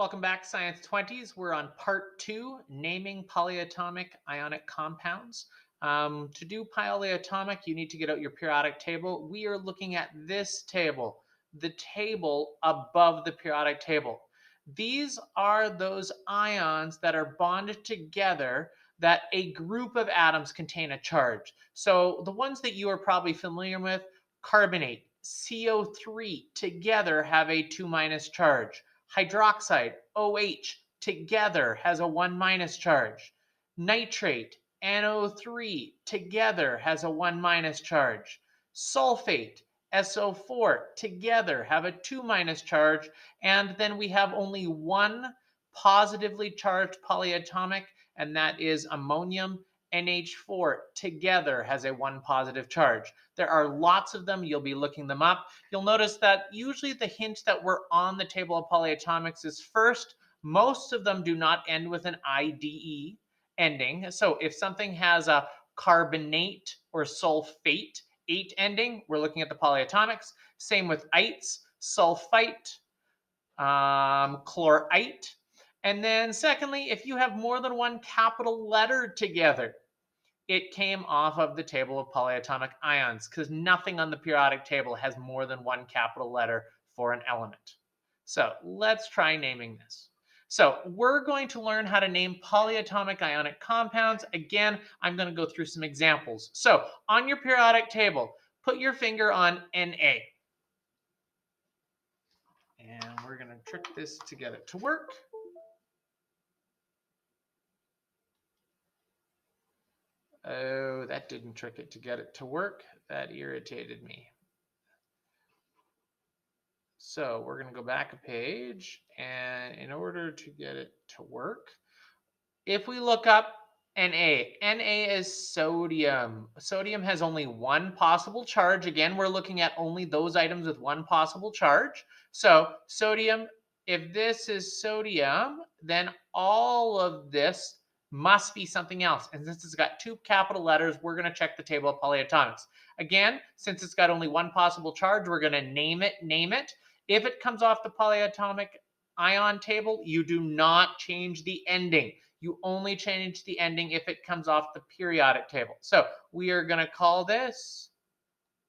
Welcome back, Science 20s. We're on part 2, naming polyatomic ionic compounds. To do polyatomic, you need to get out your periodic table. We are looking at this table, the table above the periodic table. These are those ions that are bonded together that a group of atoms contain a charge. So the ones that you are probably familiar with, carbonate, CO3 together have a 2- charge. Hydroxide, OH, together has a 1- charge. Nitrate, NO3, together has a 1- charge. Sulfate, SO4, together have a 2- charge. And then we have only one positively charged polyatomic, and that is ammonium. NH4 together has a 1 positive charge. There are lots of them. You'll be looking them up. You'll notice that usually the hint that we're on the table of polyatomics is first, most of them do not end with an IDE ending. So if something has a carbonate or sulfate 8 ending, we're looking at the polyatomics. Same with ites, sulfite, chlorite. And then secondly, if you have more than one capital letter together, it came off of the table of polyatomic ions because nothing on the periodic table has more than one capital letter for an element. So let's try naming this. So we're going to learn how to name polyatomic ionic compounds. Again, I'm going to go through some examples. So on your periodic table, put your finger on Na. And we're going to trick this to get it to work. Oh, that didn't trick it to get it to work. That irritated me. So we're going to go back a page, and in order to get it to work, if we look up Na is sodium. Sodium has only one possible charge. Again, we're looking at only those items with one possible charge. So sodium, if this is sodium, then all of this must be something else. And since it's got 2 capital letters, we're going to check the table of polyatomics. Again, since it's got only one possible charge, we're going to name it. If it comes off the polyatomic ion table, you do not change the ending. You only change the ending if it comes off the periodic table. So we are going to call this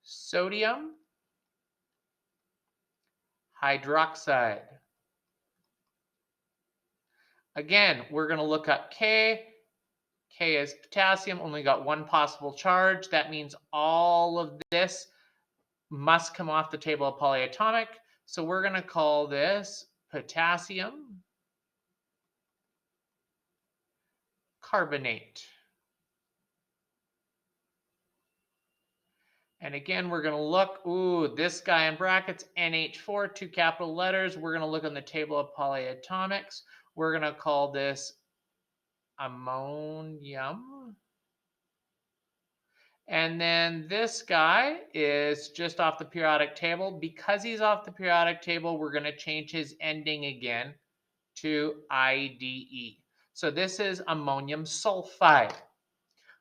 sodium hydroxide. Again, we're going to look up K. K is potassium, only got one possible charge. That means all of this must come off the table of polyatomic. So we're going to call this potassium carbonate. And again, we're going to look, this guy in brackets, NH4, 2 capital letters. We're going to look on the table of polyatomics. We're going to call this ammonium. And then this guy is just off the periodic table. Because he's off the periodic table, we're going to change his ending again to IDE. So this is ammonium sulfide.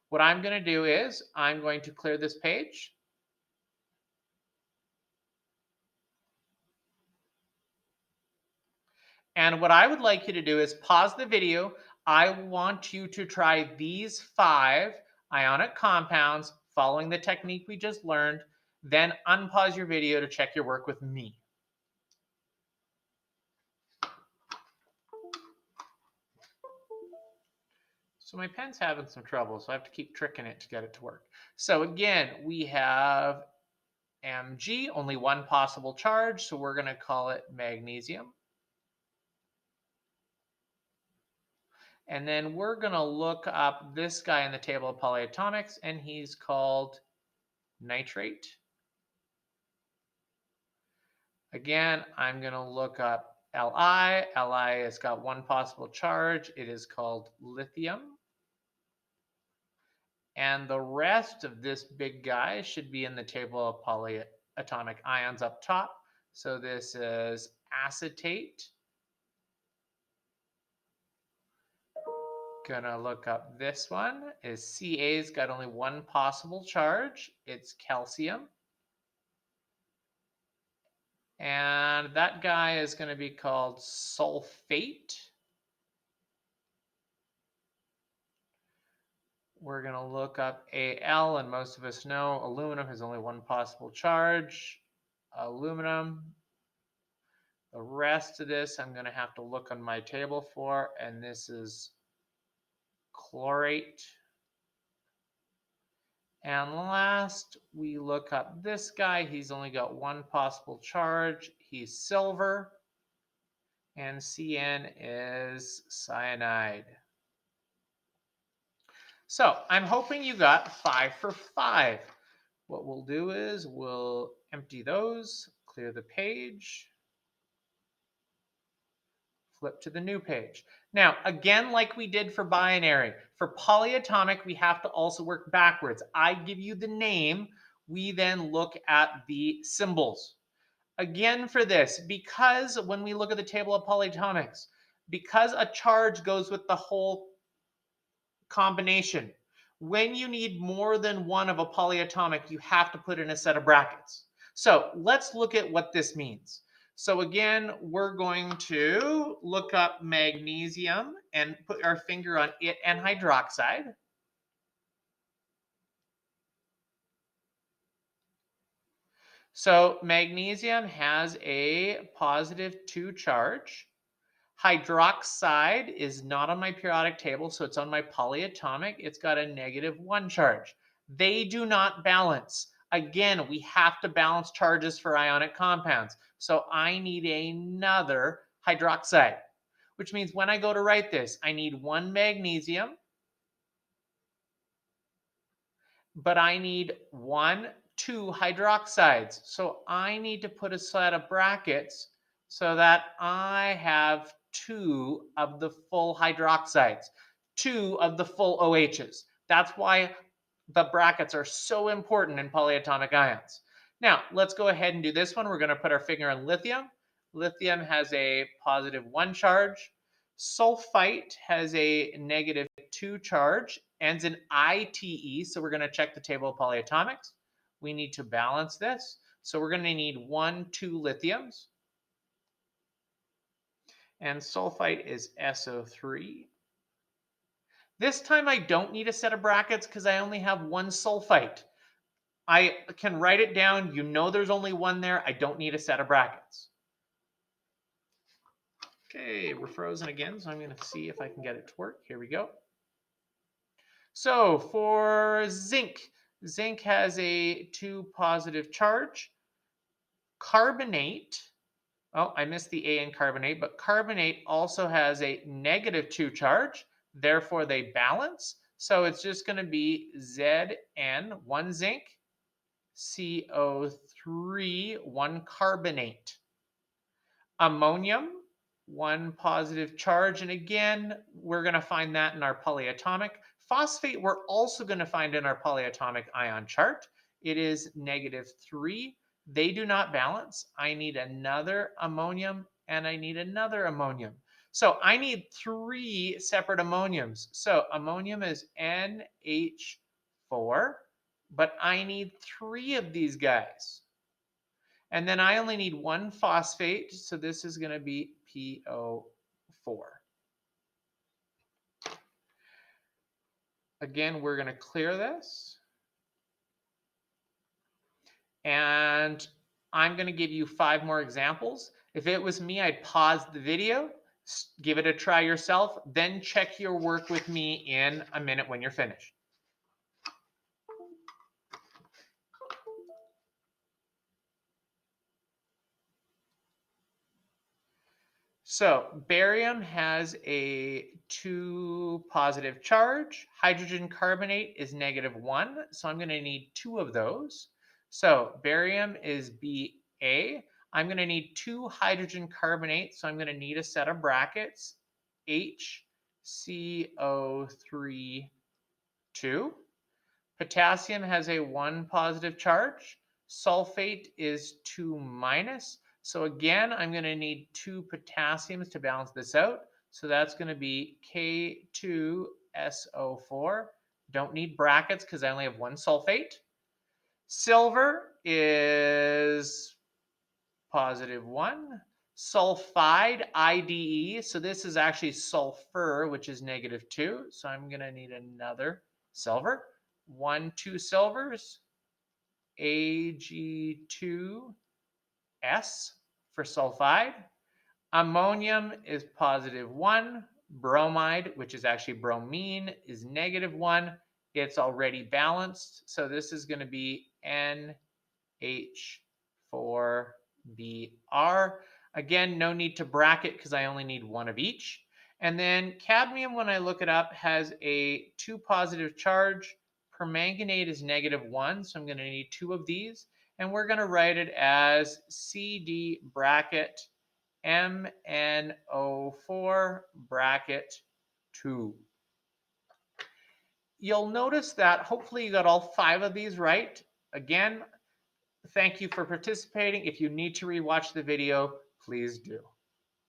What I'm going to do is I'm going to clear this page. And what I would like you to do is pause the video. I want you to try these 5 ionic compounds following the technique we just learned. Then unpause your video to check your work with me. So my pen's having some trouble, so I have to keep tricking it to get it to work. So again, we have Mg, only one possible charge, so we're going to call it magnesium. And then we're going to look up this guy in the table of polyatomics, and he's called nitrate. Again, I'm going to look up Li. Li has got one possible charge. It is called lithium. And the rest of this big guy should be in the table of polyatomic ions up top. So this is acetate. Gonna look up this one. Is Ca's got only one possible charge. It's calcium. And that guy is going to be called sulfate. We're going to look up Al, and most of us know aluminum has only one possible charge. Aluminum. The rest of this I'm going to have to look on my table for, and this is chlorate. And last, we look up this guy. He's only got one possible charge. He's silver. And CN is cyanide. So I'm hoping you got 5 for 5. What we'll do is we'll empty those, clear the page, flip to the new page. Now, again, like we did for binary, for polyatomic, we have to also work backwards. I give you the name, we then look at the symbols. Again, for this, because when we look at the table of polyatomics, because a charge goes with the whole combination, when you need more than one of a polyatomic, you have to put in a set of brackets. So let's look at what this means. So again, we're going to look up magnesium and put our finger on it and hydroxide. So magnesium has a +2 charge. Hydroxide is not on my periodic table, so it's on my polyatomic. It's got a -1 charge. They do not balance. Again, we have to balance charges for ionic compounds. So I need another hydroxide, which means when I go to write this, I need 1 magnesium, but I need 2 hydroxides. So I need to put a set of brackets so that I have 2 of the full hydroxides, 2 of the full OHs. That's why the brackets are so important in polyatomic ions. Now, let's go ahead and do this one. We're going to put our finger on lithium. Lithium has a +1 charge. Sulfite has a -2 charge, ends in ITE, so we're going to check the table of polyatomics. We need to balance this. So we're going to need 2 lithiums. And sulfite is SO3. This time I don't need a set of brackets because I only have 1 sulfite. I can write it down. You know there's only 1 there. I don't need a set of brackets. Okay, we're frozen again, so I'm going to see if I can get it to work. Here we go. So for zinc, zinc has a 2 positive charge. Carbonate, oh, I missed the A in carbonate, but carbonate also has a -2 charge. Therefore, they balance. So it's just going to be Zn, 1 zinc, CO3, 1 carbonate. Ammonium, 1 positive charge. And again, we're going to find that in our polyatomic. Phosphate, we're also going to find in our polyatomic ion chart. It is -3. They do not balance. I need another ammonium and I need another ammonium. So I need 3 separate ammoniums. So ammonium is NH4, but I need 3 of these guys. And then I only need 1 phosphate, so this is going to be PO4. Again, we're going to clear this. And I'm going to give you 5 more examples. If it was me, I'd pause the video, give it a try yourself, then check your work with me in a minute when you're finished. So barium has a 2 positive charge. Hydrogen carbonate is -1, so I'm going to need 2 of those. So barium is Ba. I'm going to need 2 hydrogen carbonate, so I'm going to need a set of brackets. HCO3, 2. Potassium has a 1 positive charge. Sulfate is 2 minus. So again, I'm going to need 2 potassiums to balance this out. So that's going to be K2SO4. Don't need brackets because I only have 1 sulfate. Silver is positive 1. Sulfide, IDE, so this is actually sulfur, which is negative 2. So I'm going to need another silver. 1, 2 silvers, Ag2S for sulfide. Ammonium is positive 1. Bromide, which is actually bromine, is negative 1. It's already balanced. So this is going to be NH4Br. Again, no need to bracket because I only need one of each. And then cadmium, when I look it up, has a 2 positive charge. Permanganate is negative 1, so I'm going to need 2 of these. And we're going to write it as CD bracket MnO4 bracket 2. You'll notice that hopefully you got all 5 of these right. Again, thank you for participating. If you need to rewatch the video, please do.